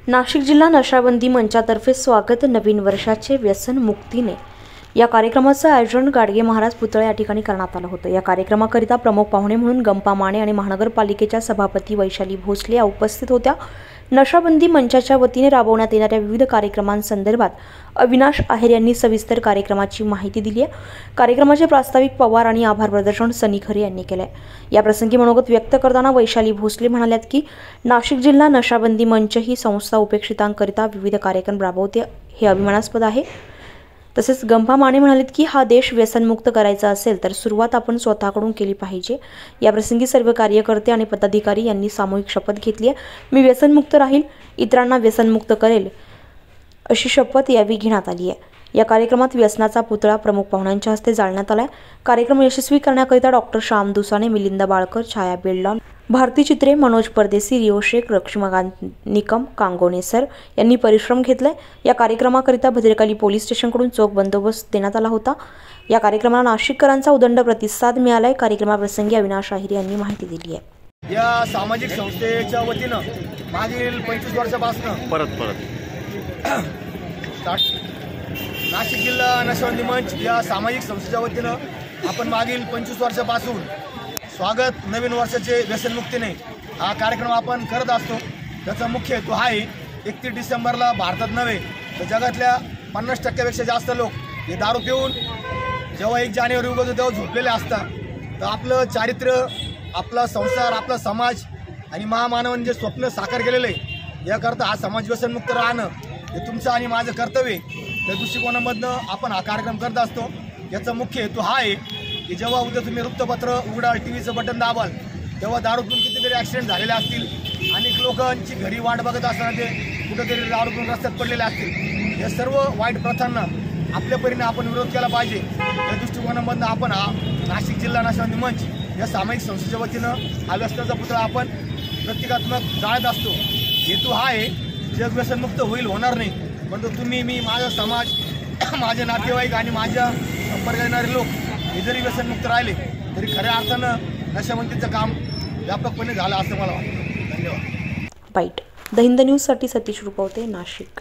नाशिक जिल्हा नशाबंदी मंचातर्फे स्वागत नवीन वर्षाचे व्यसन मुक्तीने या कार्यक्रमाचं आयोजन गाडगे महाराज पुतळे या ठिकाणी करण्यात आलं होतं। या कार्यक्रमाकरिता प्रमुख पाहुणे म्हणून गंपा माने आणि महानगरपालिकेच्या सभापती वैशाली भोसले या उपस्थित होत्या। नशाबंदी मंचाच्या वतीने राबवण्यात येणाऱ्या विविध कार्यक्रमांसंदर्भात अविनाश आहेर यांनी सविस्तर कार्यक्रमाची माहिती दिली आहे। कार्यक्रमाचे प्रास्ताविक पवार आणि आभार प्रदर्शन सनी खरे यांनी केले। या प्रसंगी मनोगत व्यक्त करताना वैशाली भोसले म्हणाल्यात की नाशिक जिल्हा नशाबंदी मंच ही संस्था उपेक्षितांकरिता विविध कार्यक्रम राबवते, हे अभिमानास्पद आहे। तसेच गंपा माने म्हणालेत की हा देश व्यसनमुक्त करायचा असेल तर सुरुवात आपण स्वतःकडून केली पाहिजे। या प्रसंगी सर्व कार्यकर्ते आणि पदाधिकारी यांनी सामूहिक शपथ घेतली आहे। मी व्यसनमुक्त राहील, इतरांना व्यसनमुक्त करेल अशी शपथ यावेळी घेण्यात आली आहे। या कार्यक्रमात व्यसनाचा पुतळा प्रमुख पाहुण्यांच्या हस्ते जाळण्यात आला। कार्यक्रम यशस्वी करण्याकरिता डॉक्टर श्याम दुसाने, मिलिंद बाळकर, छाया बेल्डॉन, भारती चित्रे, मनोज परदेसी, रिओ शेख, लक्ष्मीकांत निकम, कांगोने सर यांनी परिश्रम घेतले। या कार्यक्रमाकरिता भद्रकाली पोलीस स्टेशनकडून चोख बंदोबस्त देण्यात आला होता। या कार्यक्रमाला नाशिककरांचा उदंड प्रतिसाद मिळाला आहे। कार्यक्रमाप्रसंगी अविनाश आहेर यांनी माहिती दिली आहे। या सामाजिक संस्थेच्या वतीनं मागील 25 वर्षापासून नाशिक जिल्हा नशाबंदी मंच या सामाजिक संस्थेच्या वतीनं आपण मागील 25 वर्षापासून स्वागत नवीन वर्षाचे व्यसनमुक्तीने हा कार्यक्रम आपण करत असतो। त्याचा मुख्य हेतू हा आहे 31 डिसेंबरला भारतात नव्हे तर जगातल्या 50% जास्त लोक हे दारू पिऊन जेव्हा 1 जानेवारी उगवतो तेव्हा झोपलेले असतात। तर आपलं चारित्र्य, आपला संसार, आपला समाज आणि महामानवाने जे स्वप्न साकार केलेले याकरता हा समाज व्यसनमुक्त राहणं हे तुमचं आणि माझं कर्तव्य आहे। त्या दृष्टिकोनामधनं आपण हा कार्यक्रम करत असतो। याचा मुख्य हेतू हा आहे की जेव्हा उद्या तुम्ही वृत्तपत्र उघडाल, टीव्हीचं बटन दाबाल तेव्हा दारू पिऊन कितीतरी ॲक्सिडेंट झालेले असतील, अनेक लोकांची घरी वाट बघत असताना ते कुठेतरी दारू पिऊन रस्त्यात पडलेले असतील। या सर्व वाईट प्रथांना आपल्या परीने आपण विरोध केला पाहिजे। या दृष्टिकोनामधनं आपण हा नाशिक जिल्हा नशाबंदी मंच या सामाजिक संस्थेच्या वतीनं हा व्यसनाचा पुतळा आपण प्रतिकात्मक जाळत असतो। हेतू हा आहे जग व्यसनमुक्त होणार नाही, परंतु तुम्ही, मी, माझा समाज, माझे नातेवाईक आणि माझ्या संपर्कात येणारे लोक हे जरी व्यसनमुक्त राहिले तरी खऱ्या अर्थानं नशाबंदीचं काम व्यापकपणे झालं असं मला वाटतं। धन्यवाद। बाईट द हिंद न्यूजसाठी सतीश रुपवते, नाशिक।